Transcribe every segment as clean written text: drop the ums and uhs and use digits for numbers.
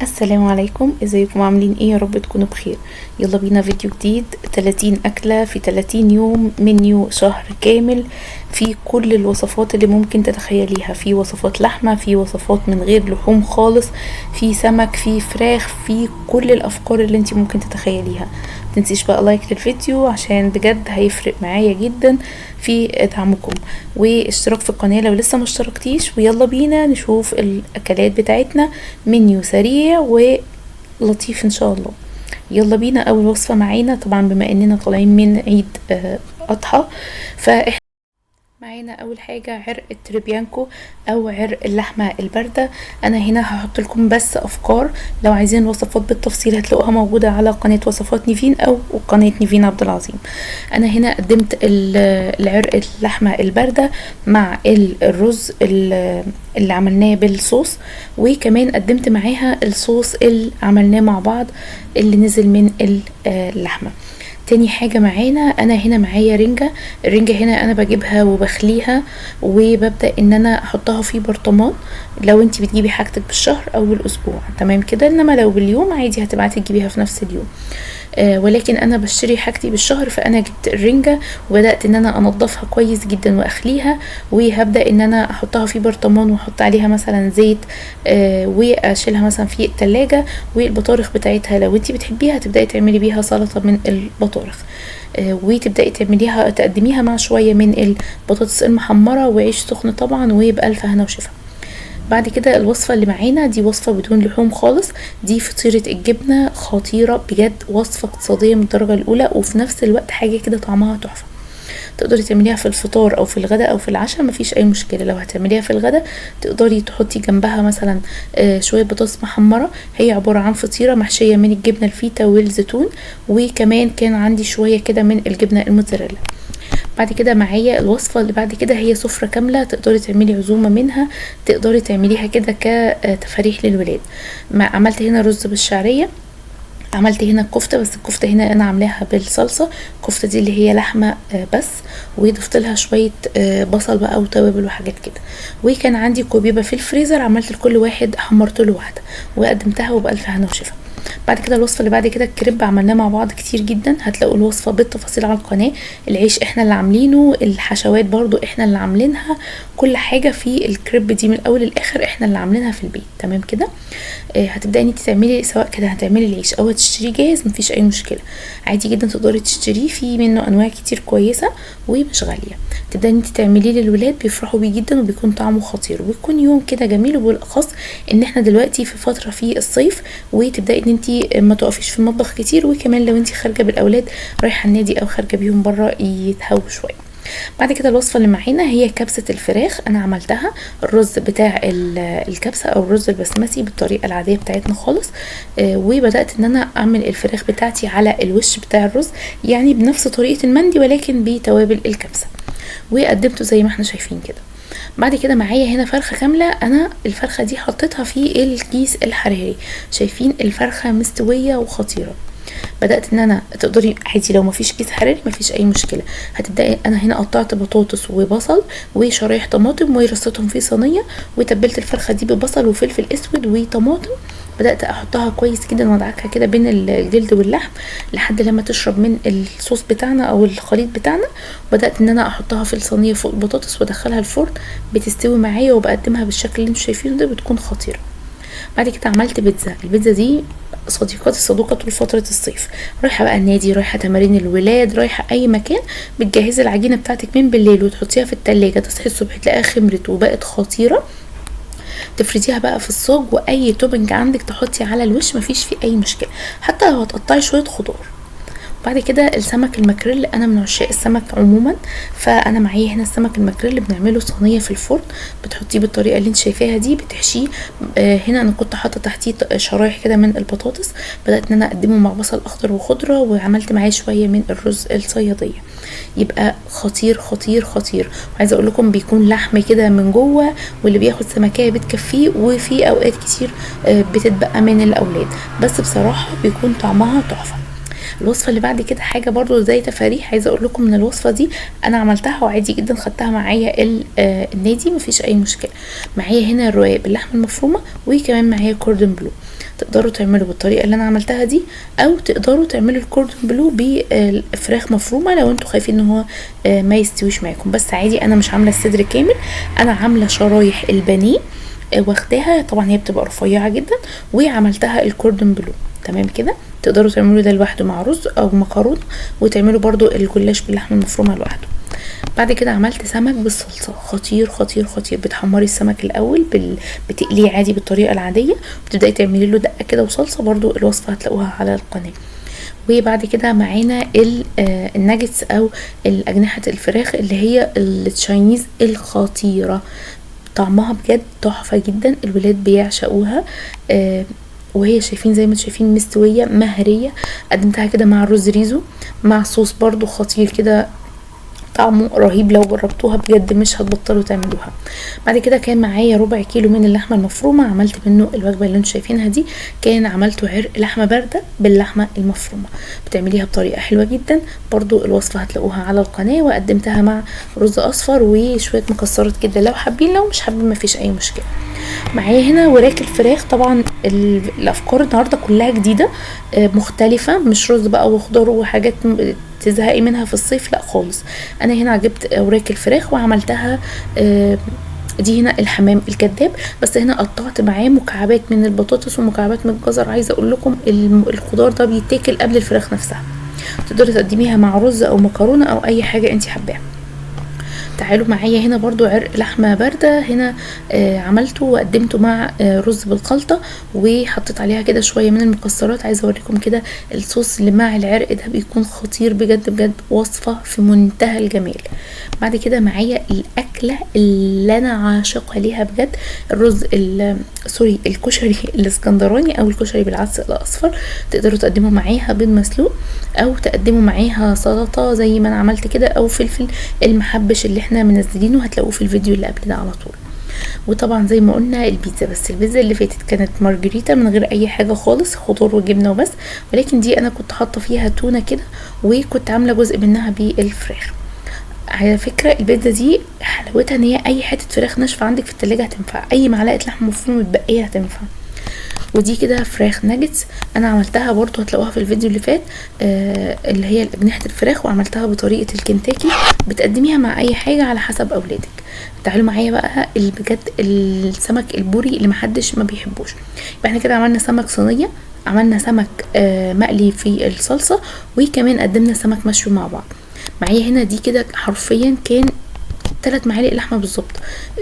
السلام عليكم، ازيكم عاملين ايه؟ يا رب تكونوا بخير. يلا بينا فيديو جديد. 30 اكلة في 30 يوم، منيو شهر كامل في كل الوصفات اللي ممكن تتخيليها. في وصفات لحمة، في وصفات من غير لحوم خالص، في سمك، في فراخ، في كل الافكار اللي انت ممكن تتخيليها. متنسيش بقى لايك للفيديو عشان بجد هيفرق معايا جدا في دعمكم، واشتراك في القناة لو لسه ما اشتركتيش. ويلا بينا نشوف الاكلات بتاعتنا. منيو سريع ولطيف ان شاء الله. يلا بينا. اول وصفة معانا طبعا بما اننا طالعين من عيد اضحى، فاحنا معانا اول حاجة عرق التريبيانكو او عرق اللحمة الباردة. انا هنا هحط لكم بس افكار، لو عايزين وصفات بالتفصيل هتلاقوها موجودة على قناة وصفات نيفين او قناة نيفين عبد العظيم. انا هنا قدمت العرق اللحمة الباردة مع الرز اللي عملناه بالصوص، وكمان قدمت معاها الصوص اللي عملناه مع بعض اللي نزل من اللحمة. تاني حاجة معانا، انا هنا معايا رنجة. الرنجة هنا انا بجيبها وبخليها وببدأ ان انا احطها في برطمان. لو انتي بتجيبي حاجتك بالشهر او بالاسبوع تمام كده، انما لو باليوم عادي هتبعتي تجيبيها في نفس اليوم. ولكن انا بشتري حاجتي بالشهر، فانا جبت الرنجة وبدأت ان انا انضفها كويس جدا واخليها، وهبدأ ان انا احطها في برطمان واحط عليها مثلا زيت، واشيلها مثلا في التلاجة. والبطارخ بتاعتها لو انتي بتحبيها تبدأي تعملي بيها سلطة من البطارخ، وتبدأي تعمليها تقدميها مع شوية من البطاطس المحمرة وعيش سخن طبعا، وبألف هنا وشفا. بعد كده الوصفة اللي معانا دي وصفة بدون لحوم خالص، دي فطيرة الجبنة، خطيرة بجد، وصفة اقتصادية من الدرجة الاولى، وفي نفس الوقت حاجة كده طعمها تحفة. تقدري تعمليها في الفطار او في الغداء او في العشاء، مفيش اي مشكله. لو هتعمليها في الغداء تقدري تحطي جنبها مثلا شويه بطاطس محمره. هي عباره عن فطيره محشيه من الجبنه الفيتا والزيتون، وكمان كان عندي شويه كده من الجبنه الموتزاريلا. بعد كده معايا الوصفة اللي بعد كده، هي سفرة كاملة تقدري تعملي عزومة منها، تقدري تعمليها كده كتفاريح للولاد. ما عملت هنا رز بالشعرية، عملت هنا الكفتة، بس الكفتة هنا انا عاملاها بالصلصة. الكفتة دي اللي هي لحمة بس، وضفت لها شوية بصل بقى وتوابل وحاجات كده. وكان عندي كوبيبة في الفريزر، عملت لكل واحد حمرت له واحدة وقدمتها وبألف هنا وشفا. بعد كده الوصفه اللي بعد كده الكريب، عملناه مع بعض كتير جدا، هتلاقوا الوصفه بالتفاصيل على القناه. العيش احنا اللي عاملينه، الحشوات برضو احنا اللي عاملينها، كل حاجه في الكريب دي من الاول للاخر احنا اللي عاملينها في البيت تمام كده. هتبداي ان انت تعملي، سواء كده هتعملي العيش او هتشتريه جاهز مفيش اي مشكله، عادي جدا تقدري تشتريه، في منه انواع كتير كويسه ومش غاليه. تبداي ان انت تعمليه للولاد، بيفرحوا بيه جدا وبيكون طعمه خطير، وبيكون يوم كده جميل. وبالاخص ان احنا دلوقتي في فتره في الصيف، وتبداي ان انت ما تقفيش في المطبخ كتير، وكمان لو انت خارجه بالاولاد رايحه النادي او خارجه بيهم بره يتهووا شويه. بعد كده الوصفه اللي معانا هي كبسه الفراخ. انا عملتها الرز بتاع الكبسه او الرز البسمتي بالطريقه العاديه بتاعتنا خالص، وبدات ان انا اعمل الفراخ بتاعتي على الوش بتاع الرز، يعني بنفس طريقه المندي ولكن بتوابل الكبسه، وقدمته زي ما احنا شايفين كده. بعد كده معايا هنا فرخه كامله، انا الفرخه دي حطيتها في الكيس الحراري، شايفين الفرخه مستويه وخطيره. بدات ان انا تقدري عادي لو مفيش كيس حراري مفيش اي مشكله، هتبداي. انا هنا قطعت بطاطس وبصل وشرايح طماطم ورصيتهم في صينيه، وتبلت الفرخه دي ببصل وفلفل اسود وطماطم. بدات احطها كويس جدا وادعكها كده بين الجلد واللحم لحد لما تشرب من الصوص بتاعنا او الخليط بتاعنا. بدات ان انا احطها في الصينيه فوق البطاطس وادخلها الفرن، بتستوي معايا وبقدمها بالشكل اللي انتوا شايفينه ده، بتكون خطيره. بعد كده عملت بيتزا. البيتزا دي صديقاتي الصدوقة طول فترة الصيف، رايحة بقى النادي، رايحة تمارين الولاد، رايحة اي مكان، بتجهزي العجينة بتاعتك من بالليل وتحطيها في التلاجة، تصحي الصبح تلاقيها خمرت وبقت خطيرة. تفرديها بقى في الصاج، واي توبنج عندك تحطي على الوش مفيش فيه اي مشكلة، حتى لو هتقطعي شوية خضار. بعد كده السمك الماكريل، انا من عشاق السمك عموما، فانا معايا هنا السمك الماكريل بنعمله صينيه في الفرن، بتحطيه بالطريقه اللي انت شايفاها دي، بتحشيه. هنا انا كنت حاطه تحتيه شرايح كده من البطاطس، بدات ان انا اقدمه مع بصل اخضر وخضره، وعملت معاه شويه من الرز الصياديه، يبقى خطير خطير خطير. وعايزه اقول لكم بيكون لحم كده من جوه، واللي بياخد سمكيه بتكفيه، وفي اوقات كتير بتتبقى من الاولاد، بس بصراحه بيكون طعمها تحفه. الوصفه اللي بعد كده حاجه برضو زي تفاريح، عايزه اقول لكم من الوصفه دي انا عملتها وعادي جدا خدتها معايا النادي مفيش اي مشكله. معايا هنا الرقاق باللحمه المفرومه، وكمان معايا كوردن بلو. تقدروا تعملوا بالطريقه اللي انا عملتها دي، او تقدروا تعملوا الكوردون بلو بفراخ مفرومه لو انتوا خايفين ان هو ما يستويش معاكم. بس عادي انا مش عامله الصدر كامل، انا عامله شرايح البانيه واخداها، طبعا هي بتبقى رفيعه جدا، وعملتها الكوردون بلو. تمام كده. تقدروا تعملوا ده لوحده مع رز او مكرونه، وتعملوا برضو الجلاش باللحمه المفرومه لوحده. بعد كده عملت سمك بالصلصه، خطير خطير خطير. بتحمري السمك الاول بتقليه عادي بالطريقه العاديه، وتبداي تعملي له دقه كده وصلصه، برضو الوصفه هتلاقوها على القناه. وبعد كده معانا الناجتس او اجنحه الفراخ اللي هي التشاينيز الخطيره، طعمها بجد تحفه جدا، الولاد بيعشقوها. وهي شايفين زي ما شايفين مستويه مهريه. قدمتها كده مع رز ريزو مع صوص برضو خطير كده، طعمه رهيب، لو جربتوها بجد مش هتبطلوا تعملوها. بعد كده كان معايا ربع كيلو من اللحمه المفرومه، عملت منه الوجبه اللي انتوا شايفينها دي. كان عملته عرق لحمه بارده باللحمه المفرومه، بتعمليها بطريقه حلوه جدا، برضو الوصفه هتلاقوها على القناه. وقدمتها مع رز اصفر وشويه مكسرات كده لو حابين، لو مش حابين مفيش اي مشكله. معايا هنا وراك الفراخ. طبعا الافكار النهارده كلها جديده مختلفه، مش رز بقى وخضار وحاجات تزهقي منها في الصيف، لا خالص. انا هنا جبت وراك الفراخ وعملتها دي هنا الحمام الكذاب، بس هنا قطعت معاه مكعبات من البطاطس ومكعبات من الجزر. عايزه اقول لكم الخضار ده بيتاكل قبل الفراخ نفسها. تقدري تقدميها مع رز او مكرونه او اي حاجه انت حباها. تعالوا معايا هنا برضو عرق لحمه بارده، هنا عملته وقدمته مع رز بالخلطه، وحطيت عليها كده شويه من المكسرات. عايزه اوريكم كده الصوص اللي مع العرق ده بيكون خطير بجد بجد، وصفه في منتهى الجمال. بعد كده معايا الاكله اللي انا عاشقه ليها بجد، الرز سوري الكشري الاسكندراني او الكشري بالعدس الاصفر. تقدروا تقدموا معاها بيض مسلوق، او تقدموا معاها سلطه زي ما انا عملت كده، او فلفل المحبش اللي احنا منزلينه هتلاقوه في الفيديو اللي قبل ده على طول. وطبعا زي ما قلنا البيتزا، بس البيتزا اللي فاتت كانت مارجريتا من غير اي حاجه خالص، خضار وجبنه وبس، ولكن دي انا كنت حاطه فيها تونه كده، وكنت عامله جزء منها بالفراخ. على فكره البيتزا دي حلاوتها ان هي اي حته فراخ ناشفه عندك في التلاجة هتنفع، اي معلقه لحمه مفرومه متبقيه هتنفع. ودي كده فراخ ناجتس، انا عملتها برضو هتلاقوها في الفيديو اللي فات، اللي هي اجنحه الفراخ، وعملتها بطريقه الكنتاكي. بتقدميها مع اي حاجه على حسب اولادك. تعالوا معايا بقى بجد السمك البوري اللي محدش ما بيحبوش. يبقى احنا كده عملنا سمك صينيه، عملنا سمك مقلي في الصلصه، وكمان قدمنا سمك مشوي مع بعض. معايا هنا دي كده حرفيا كان 3 معالق لحمه بالظبط.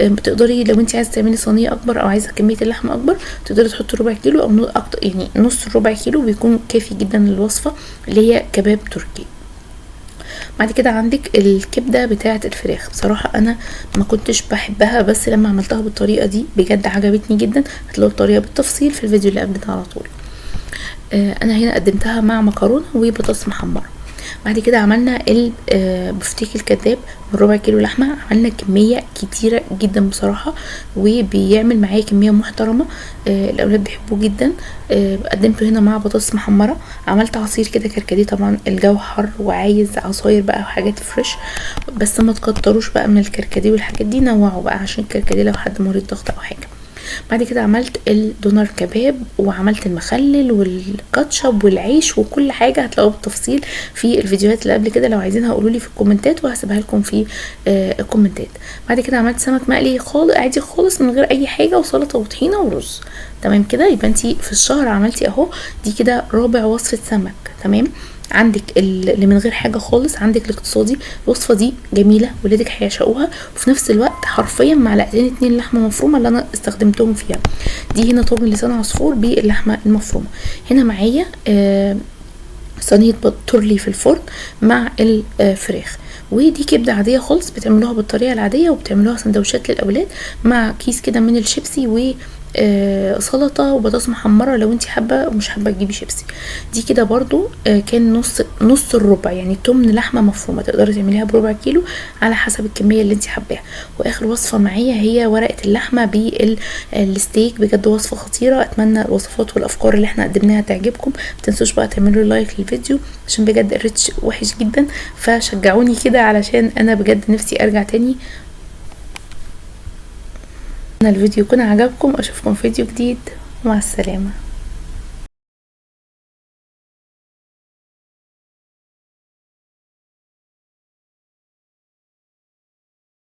بتقدري لو انت عايزه تعملي صينيه اكبر او عايزه كميه اللحمه اكبر تقدري تحطي ربع كيلو او اكتر، يعني نص ربع كيلو بيكون كافي جدا للوصفه اللي هي كباب تركي. بعد كده عندك الكبده بتاعه الفراخ، بصراحه انا ما كنتش بحبها، بس لما عملتها بالطريقه دي بجد عجبتني جدا. هتلاقوا الطريقه بالتفصيل في الفيديو اللي قبل ده على طول. انا هنا قدمتها مع مكرونه وبطاطس محمره. بعد كده عملنا البفتيك الكذاب بربع كيلو لحمه، عملنا كميه كتيره جدا بصراحه، وبيعمل معايا كميه محترمه. الاولاد بيحبوه جدا. قدمته هنا مع بطاطس محمره. عملت عصير كده كركديه، طبعا الجو حر وعايز عصاير بقى وحاجات فريش، بس ما تكتروش بقى من الكركديه والحاجات دي، نوعوا بقى عشان الكركديه لو حد مريض ضغط او حاجه. بعد كده عملت الدونر كباب، وعملت المخلل والكاتشب والعيش وكل حاجه هتلاقوها بالتفصيل في الفيديوهات اللي قبل كده، لو عايزينها قولوا لي في الكومنتات وهسيبها لكم في الكومنتات. بعد كده عملت سمك مقلي خالص عادي خالص من غير اي حاجه، وسلطه وطحينه ورز. تمام كده. يبقى انتي في الشهر عملتي اهو، دي كده رابع وصفه سمك. تمام. عندك اللي من غير حاجه خالص، عندك الاقتصادي. الوصفه دي جميله، ولادك هيعشقوها، وفي نفس الوقت حرفيا معلقتين 2 لحمه مفرومه اللي انا استخدمتهم فيها. دي هنا طاجن لسان عصفور باللحمه المفرومه. هنا معايا صينيه تورلي في الفرن مع الفراخ. ودي كبده عاديه خالص، بتعملوها بالطريقه العاديه، وبتعملوها سندوتشات للاولاد مع كيس كده من الشيبسي و سلطه وبطاطس محمره لو انت حابه ومش حابه تجيبي شيبسي. دي كده برضو كان نص الربع، يعني تمن لحمه مفرومه، تقدري تعمليها بربع كيلو على حسب الكميه اللي انت حباها. واخر وصفه معايا هي ورقه اللحمه بالستيك، بجد وصفه خطيره. اتمنى الوصفات والافكار اللي احنا قدمناها تعجبكم. متنسوش بقى تعملوا لايك للفيديو عشان بجد الريتش وحش جدا، فشجعوني كده علشان انا بجد نفسي ارجع تاني. الفيديو يكون عجبكم، اشوفكم في فيديو جديد، مع السلامه.